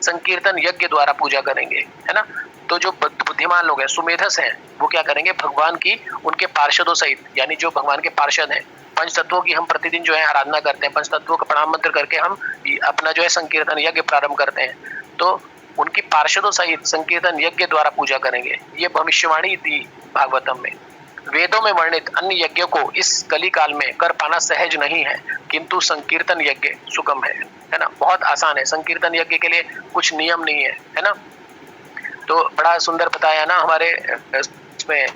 संकीर्तन यज्ञ द्वारा पूजा करेंगे, है ना। तो जो बुद्धिमान लोग हैं, सुमेधस हैं, वो क्या करेंगे? भगवान की उनके पार्षदों सहित, यानी जो भगवान के पार्षद हैं, पंच तत्वों की हम प्रतिदिन जो है आराधना करते हैं, पंच तत्वों का प्रणाम मंत्र करके हम अपना जो है संकीर्तन यज्ञ प्रारंभ करते हैं, तो उनकी पार्षदों सहित संकीर्तन यज्ञ द्वारा पूजा करेंगे। ये भविष्यवाणी थी भागवतम में। वेदों में वर्णित अन्य यज्ञों को इस कली काल में कर पाना सहज नहीं है, किंतु संकीर्तन यज्ञ सुगम है ना। बहुत आसान है, संकीर्तन यज्ञ के लिए कुछ नियम नहीं है ना। तो बड़ा सुंदर बताया ना हमारे इसमें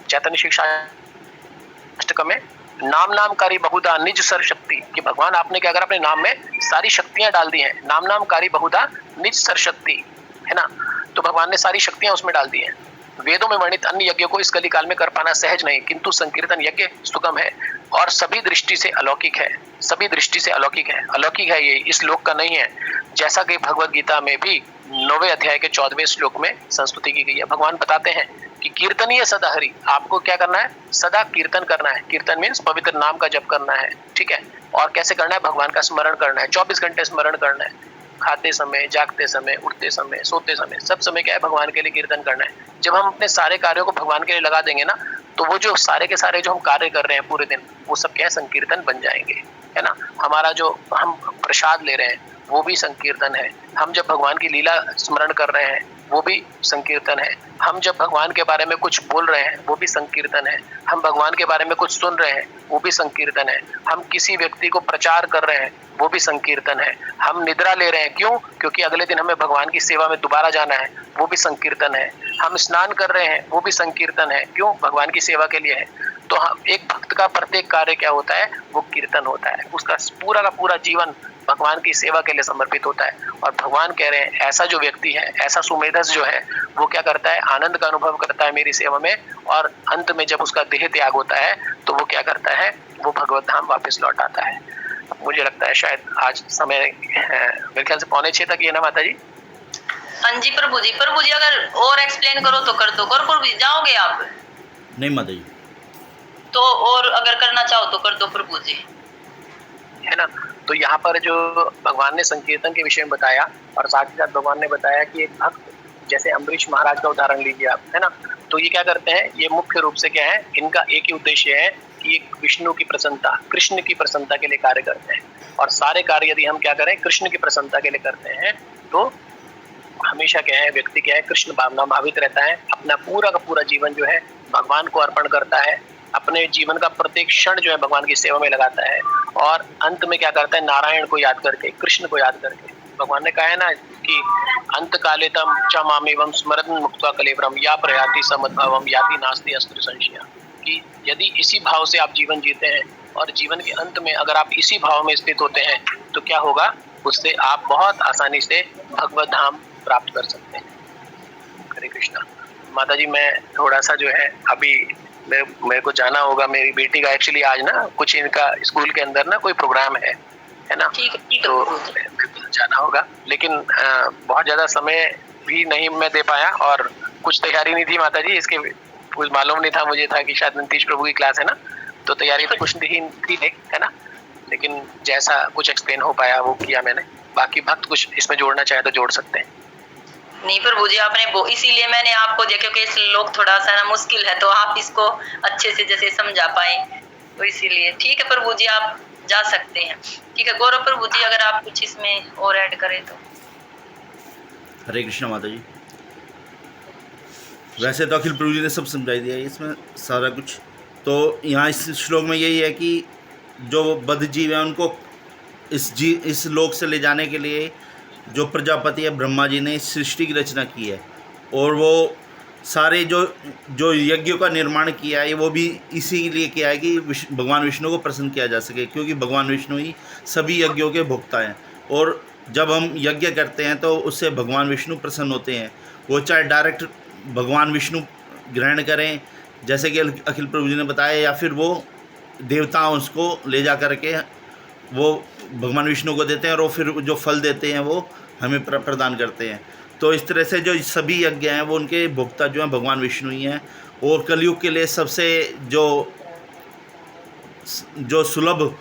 चैतन्य शिक्षा अष्टकम में, नाम नामकारी बहुधा निज सर शक्ति, कि भगवान आपने क्या करा? अपने नाम में सारी शक्तियां डाल दी हैं। नाम नामकारी बहुधा निज सर शक्ति, है ना। तो भगवान ने सारी शक्तियां उसमें डाल दी हैं। वेदों में वर्णित अन्य यज्ञों को इस कली काल में कर पाना सहज नहीं, किंतु संकीर्तन यज्ञ सुगम है और सभी दृष्टि से अलौकिक है। सभी दृष्टि से अलौकिक है, अलौकिक है, ये इस लोक का नहीं है। जैसा कि भगवत गीता में भी 9वें अध्याय के 14वें श्लोक में संस्तुति की गई है। भगवान बताते हैं कि कीर्तनीय सदा हरि, आपको क्या करना है? सदा कीर्तन करना है। कीर्तन मीन्स पवित्र नाम का जप करना है, ठीक है। और कैसे करना है? भगवान का स्मरण करना है, 24 घंटे स्मरण करना है। खाते समय, जागते समय, उठते समय, सोते समय, सब समय क्या है? भगवान के लिए कीर्तन करना है। जब हम अपने सारे कार्यों को भगवान के लिए लगा देंगे ना, तो वो जो सारे के सारे जो हम कार्य कर रहे हैं पूरे दिन, वो सब क्या है? संकीर्तन बन जाएंगे, है ना। हमारा जो हम प्रसाद ले रहे हैं वो भी संकीर्तन है। हम जब भगवान की लीला स्मरण कर रहे हैं वो भी संकीर्तन है। हम जब भगवान के बारे में कुछ बोल रहे हैं वो भी संकीर्तन है। हम भगवान के बारे में कुछ सुन रहे हैं वो भी संकीर्तन है। हम किसी व्यक्ति को प्रचार कर रहे हैं वो भी संकीर्तन है। हम निद्रा ले रहे हैं, क्यों? क्योंकि अगले दिन हमें भगवान की सेवा में दोबारा जाना है, वो भी संकीर्तन है। हम स्नान कर रहे हैं वो भी संकीर्तन है, क्यों? भगवान की सेवा के लिए है। तो हम एक भक्त का प्रत्येक कार्य क्या होता है? वो कीर्तन होता है। उसका पूरा का पूरा जीवन भगवान की सेवा के लिए समर्पित होता है। और भगवान कह रहे हैं ऐसा जो व्यक्ति है, ऐसा सुमेधस जो है, वो क्या करता है, आनंद का अनुभव करता है मेरी सेवा में, और अंत में जब उसका देह त्याग होता है तो वो क्या करता है, वो भगवत धाम वापस लौट आता है। मुझे लगता है शायद आज समय मेरे ख्याल से 5:45 तक ये ना माता जी। हाँ जी प्रभु जी। प्रभु जी अगर और एक्सप्लेन करो तो कर दो। करो प्रभु जी, जाओगे आप? नहीं माता जी। तो और अगर करना चाहो तो कर दो प्रभु जी, है ना। तो यहाँ पर जो भगवान ने संकीर्तन के विषय में बताया, और साथ ही साथ भगवान ने बताया कि एक भक्त, जैसे अम्बरीश महाराज का उदाहरण लीजिए आप, है ना, तो ये क्या करते हैं, ये मुख्य रूप से क्या है, इनका एक ही उद्देश्य है कि एक विष्णु की प्रसन्नता, कृष्ण की प्रसन्नता के लिए कार्य करते हैं। और सारे कार्य यदि हम क्या करें, कृष्ण की प्रसन्नता के लिए करते हैं, तो हमेशा क्या है, व्यक्ति क्या है, कृष्ण भावना भावित रहता है, अपना पूरा का पूरा जीवन जो है भगवान को अर्पण करता है, अपने जीवन का प्रत्येक क्षण जो है भगवान की सेवा में लगाता है, और अंत में क्या करता है, नारायण को याद करके, कृष्ण को याद करके। भगवान ने कहा है ना कि अंत काले तम च मामेवं स्मरन् मुक्त्वा कलेवरम या प्रयाति समद्भावम याति नास्ति अस्त्र संशय, कि यदि इसी भाव से आप जीवन जीते हैं और जीवन के अंत में अगर आप इसी भाव में स्थित होते हैं तो क्या होगा, उससे आप बहुत आसानी से भगवत धाम प्राप्त कर सकते हैं। हरे कृष्णा। माता जी मैं थोड़ा सा जो है अभी मेरे को जाना होगा, मेरी बेटी का एक्चुअली आज ना कुछ इनका स्कूल के अंदर ना कोई प्रोग्राम है ना, तो जाना होगा, लेकिन बहुत ज्यादा समय भी नहीं मैं दे पाया, और कुछ तैयारी नहीं थी माता जी, इसके कुछ मालूम नहीं था मुझे, था कि शायद नीतीश प्रभु की क्लास है ना, तो तैयारी तो कुछ नहीं थी, है ना, लेकिन जैसा कुछ एक्सप्लेन हो पाया वो किया मैंने। बाकी भक्त कुछ इसमें जोड़ना चाहे तो जोड़ सकते हैं। नहीं प्रभु जी आपने इसीलिए मैंने आपको दिया, क्योंकि इस लोग थोड़ा सा ना मुश्किल है, तो आप इसको अच्छे से जैसे समझा पाए, तो इसीलिए ठीक है प्रभु जी, आप जा सकते हैं। ठीक है गौरव प्रभु जी, अगर आप कुछ इसमें और ऐड करें तो। हरे कृष्णा माता जी। वैसे तो अखिल प्रभु जी ने सब समझाई दिया है इसमें सारा कुछ। तो यहाँ इस श्लोक में यही है कि जो बद्ध जीव है उनको इस लोक से ले जाने के लिए जो प्रजापति है ब्रह्मा जी ने इस सृष्टि की रचना की है, और वो सारे जो यज्ञों का निर्माण किया है वो भी इसी लिए किया है कि भगवान विष्णु को प्रसन्न किया जा सके, क्योंकि भगवान विष्णु ही सभी यज्ञों के भोक्ता हैं। और जब हम यज्ञ करते हैं तो उससे भगवान विष्णु प्रसन्न होते हैं, वो चाहे डायरेक्ट भगवान विष्णु ग्रहण करें जैसे कि अखिल प्रभु जी ने बताया, या फिर वो देवता उसको ले जा करके वो भगवान विष्णु को देते हैं, और वो फिर जो फल देते हैं वो हमें प्रदान करते हैं। तो इस तरह से जो सभी यज्ञ हैं वो उनके भोक्ता जो हैं भगवान विष्णु ही हैं। और कलयुग के लिए सबसे जो सुलभ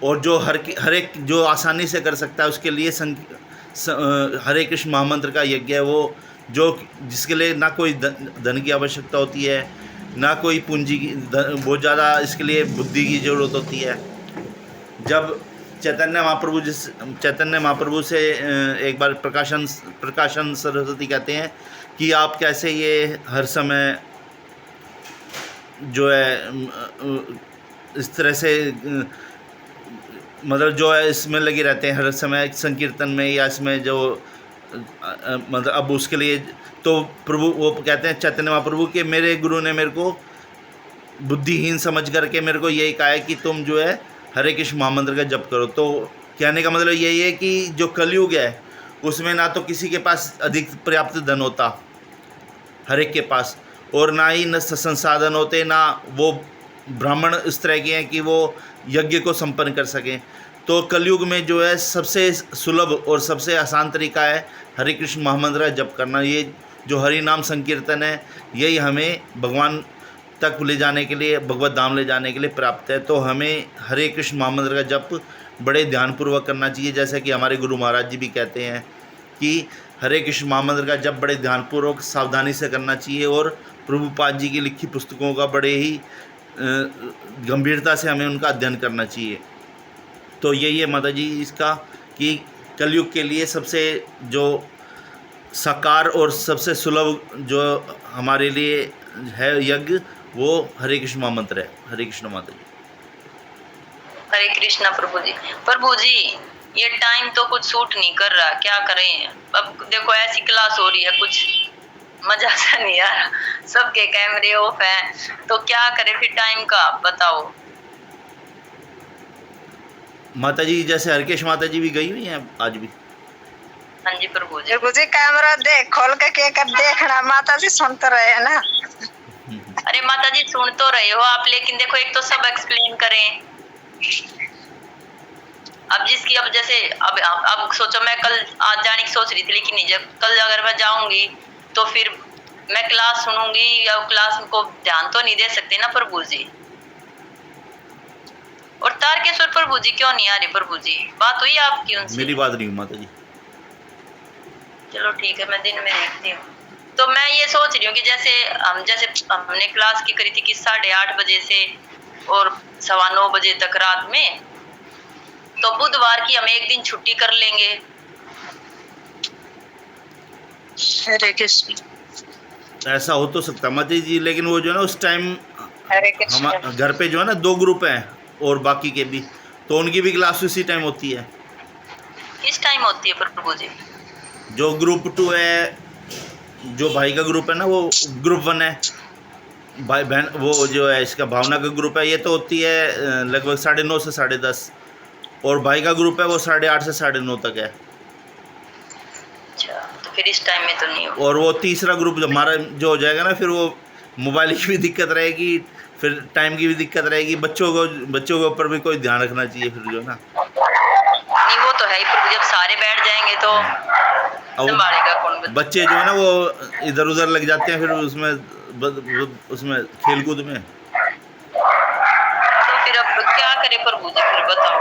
और जो हर एक जो आसानी से कर सकता है उसके लिए हरे कृष्ण महामंत्र का यज्ञ है, वो जिसके लिए ना कोई धन की आवश्यकता होती है, ना कोई पूंजी की, बहुत ज़्यादा इसके लिए बुद्धि की ज़रूरत होती है। जब चैतन्य महाप्रभु से एक बार प्रकाशन सरस्वती कहते हैं कि आप कैसे ये हर समय जो है इस तरह से मतलब जो है इसमें लगे रहते हैं हर समय संकीर्तन में, या इसमें जो मतलब अब उसके लिए तो प्रभु वो कहते हैं चैतन्य महाप्रभु के मेरे गुरु ने मेरे को बुद्धिहीन समझ करके मेरे को यही कहा है कि तुम जो है हरे कृष्ण महामंत्र का जप करो। तो कहने का मतलब यही है कि जो कलयुग है उसमें ना तो किसी के पास अधिक पर्याप्त धन होता हर एक के पास, और ना ही न संसाधन होते, ना वो ब्राह्मण इस तरह के हैं कि वो यज्ञ को संपन्न कर सकें। तो कलयुग में जो है सबसे सुलभ और सबसे आसान तरीका है हरे कृष्ण महामंत्र का जप करना। ये जो हरि नाम संकीर्तन है यही हमें भगवान तक ले जाने के लिए, भगवत धाम ले जाने के लिए प्राप्त है। तो हमें हरे कृष्ण महामंत्र का जप बड़े ध्यानपूर्वक करना चाहिए, जैसे कि हमारे गुरु महाराज जी भी कहते हैं कि हरे कृष्ण महामंत्र का जप बड़े ध्यानपूर्वक सावधानी से करना चाहिए, और प्रभुपाद जी की लिखी पुस्तकों का बड़े ही गंभीरता से हमें उनका अध्ययन करना चाहिए। तो यही है माता जी इसका कि कलयुग के लिए सबसे जो साकार और सबसे सुलभ जो हमारे लिए है यज्ञ वो हरे कृष्ण महामंत्र है। हरे कृष्ण माता जी। हरे कृष्णा प्रभु जी। प्रभु जी ये टाइम तो कुछ सूट नहीं कर रहा, क्या करें? अब देखो ऐसी क्लास हो रही है, कुछ मजा सा नहीं आ रहा, सबके कैमरे ऑफ हैं, तो क्या करें फिर टाइम का बताओ। माता जी जैसे हरकेश माता जी भी गई हुई हैं आज भी। हाँ जी प्रभु जी। प्रभु जी कैमरा देख खोल के कर देखना, माता जी सुन तो रहे हैं ना। अरे माता जी सुन तो रहे हो आप, लेकिन देखो एक तो सब एक्सप्लेन करें। अब जिसकी अब जैसे अब सोचो, मैं कल आज जाने की सोच रही थी, लेकिन नहीं, जब कल अगर मैं जाऊंगी तो फिर मैं क्लास सुनूंगी या क्लास को ध्यान तो नहीं दे सकते ना प्रभु जी। और तारकेश्वर प्रभु जी क्यों नहीं आ रहे प्रभु जी? बात हुई आपकी उनसे? मेरी बात नहीं हुई माता जी। चलो ठीक है, मैं दिन में देखती हूँ। तो मैं ये सोच रही हूँ कि जैसे हमने क्लास की करी थी कि 8:30 बजे से और 9:15 बजे तक रात में, तो बुधवार की हम एक दिन छुट्टी कर लेंगे। हरे कृष्ण। ऐसा हो तो सकता माता जी, लेकिन वो जो है ना उस टाइम हरे हम कृष्ण। घर पे जो है ना 2 ग्रुप हैं और बाकी के भी, तो उनकी भी क्लास उसी टाइम होती है। किस टाइम होती है प्रभु जी? जो ग्रुप 2 है, जो भाई का ग्रुप है ना, वो ग्रुप 1 है। भाई बहन वो जो है इसका भावना का ग्रुप है, ये तो होती है लगभग 9:30 से 10:30, और भाई का ग्रुप है वो 8:30 से 9:30 तक है। अच्छा, तो फिर इस टाइम में तो नहीं हो। और वो तीसरा ग्रुप जो हमारा जो हो जाएगा ना, फिर वो मोबाइल की भी दिक्कत रहेगी, फिर टाइम की भी दिक्कत रहेगी, बच्चों के ऊपर भी कोई ध्यान रखना चाहिए फिर जो है ना। नहीं वो तो है ही प्रभु, जब सारे बैठ जाएंगे तो अब संभालेगा कौन? बच्चे जो है ना वो इधर उधर लग जाते हैं फिर उसमें खेल कूद में। तो फिर अब क्या करे प्रभु जी, फिर बताओ।